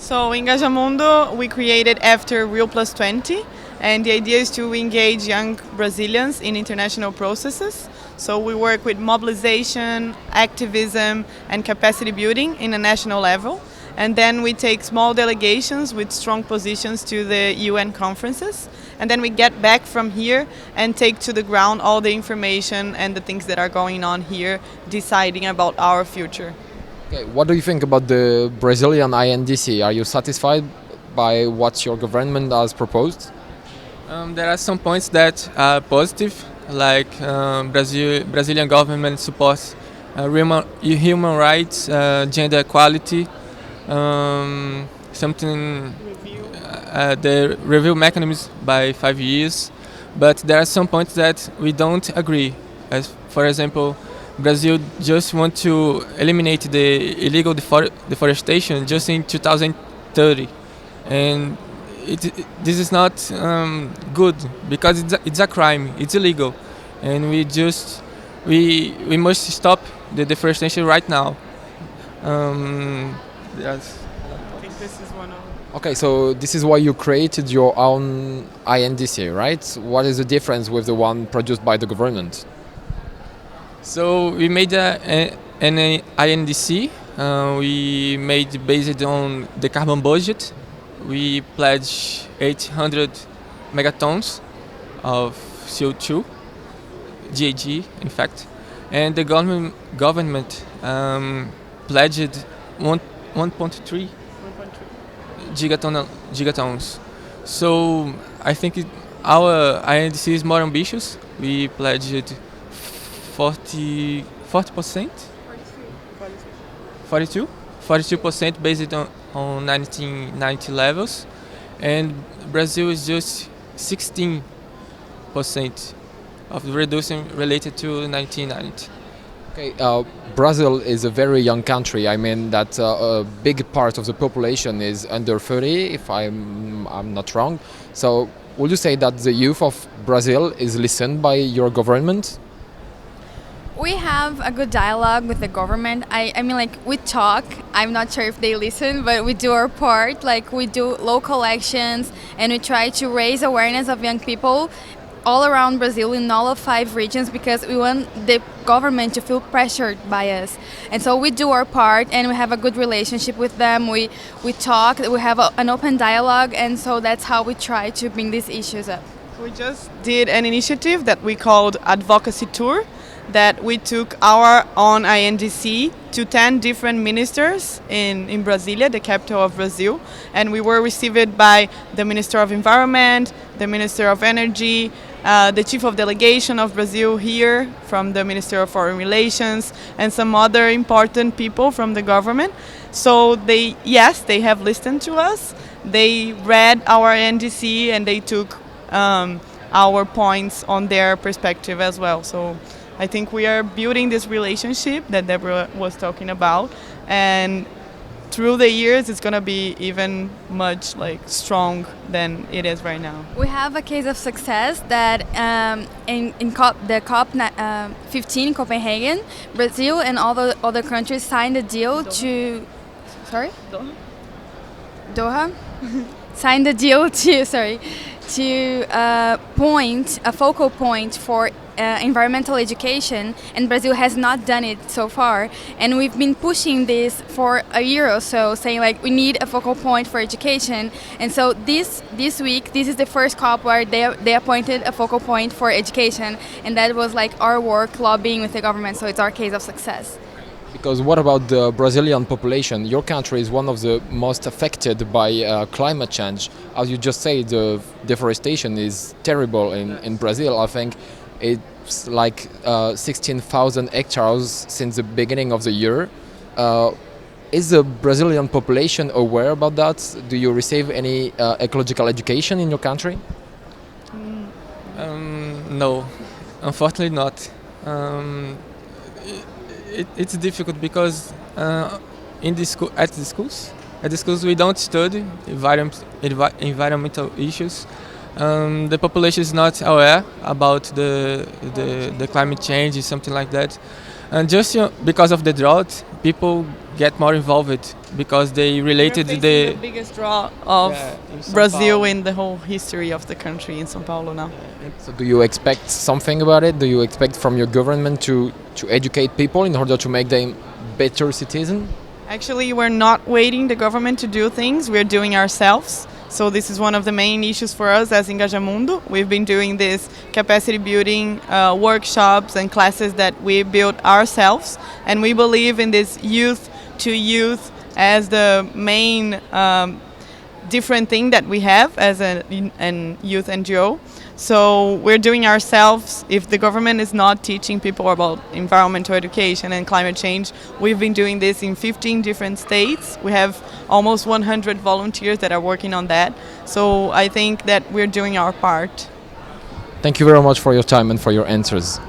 So Engajamundo we created after Rio Plus 20, and the idea is to engage young Brazilians in international processes. So we work with mobilization, activism, and capacity building in a national level. And then we take small delegations with strong positions to the UN conferences. And then we get back from here and take to the ground all the information and the things that are going on here, deciding about our future. Okay, what do you think about the Brazilian INDC? Are you satisfied by what your government has proposed? There are some points that are positive, like Brazilian government supports human rights, gender equality, something the review mechanism by 5 years. But there are some points that we don't agree. As for example, Brazil just want to eliminate the illegal deforestation just in 2030, and this is not good because it's a crime. It's illegal, and we must stop the deforestation right now. Yes. I think this is one of. Okay, so this is why you created your own INDC, right? What is the difference with the one produced by the government? So we made an INDC. We made based on the carbon budget. We pledged 800 megatons of CO2, GHG, in fact, and the government pledged 1.3 gigatons. So I think our INDC is more ambitious. We pledged 40%, 42% based on 1990 levels, and Brazil is just 16% of the reduction related to 1990. Okay, Brazil is a very young country. I mean that a big part of the population is under 30, if I'm not wrong. So would you say that the youth of Brazil is listened by your government? We have a good dialogue with the government. I mean, like, we talk. I'm not sure if they listen, but we do our part. Like, we do local actions, and we try to raise awareness of young people all around Brazil in all of 5 regions, because we want the government to feel pressured by us. And so we do our part, and we have a good relationship with them. We talk, we have an open dialogue, and so that's how we try to bring these issues up. We just did an initiative that we called Advocacy Tour, that we took our own INDC to 10 different ministers in Brasilia, the capital of Brazil, and we were received by the Minister of Environment, the Minister of Energy, the Chief of Delegation of Brazil here from the Minister of Foreign Relations, and some other important people from the government. So they have listened to us, they read our INDC, and they took our points on their perspective as well. So I think we are building this relationship that Deborah was talking about, and through the years it's going to be even much strong than it is right now. We have a case of success that in the COP15 in Copenhagen, Brazil and all the other countries signed a deal to... Sorry? Doha? Signed a deal to point a focal point for environmental education, and Brazil has not done it so far. And we've been pushing this for a year or so, saying we need a focal point for education. And so this week, this is the first COP where they appointed a focal point for education, and that was our work lobbying with the government. So it's our case of success. Because what about the Brazilian population? Your country is one of the most affected by climate change. As you just said, the deforestation is terrible in Brazil. I think it's 16,000 hectares since the beginning of the year. Is the Brazilian population aware about that? Do you receive any ecological education in your country? No, unfortunately not. It's difficult because at the schools we don't study environmental issues. The population is not aware about the climate change, something like that, and just because of the drought, people get more involved because they related We're the facing the biggest draw of in São Brazil Paulo. in the whole history of the country in São Paulo now. So do you expect something about it? Do you expect from your government to educate people in order to make them better citizens? Actually, we're not waiting the government to do things, we're doing ourselves. So this is one of the main issues for us as Engajamundo. We've been doing this capacity building workshops and classes that we built ourselves. And we believe in this youth to youth as the main different thing that we have as a youth NGO. So we're doing ourselves. If the government is not teaching people about environmental education and climate change, we've been doing this in 15 different states. We have almost 100 volunteers that are working on that. So I think that we're doing our part. Thank you very much for your time and for your answers.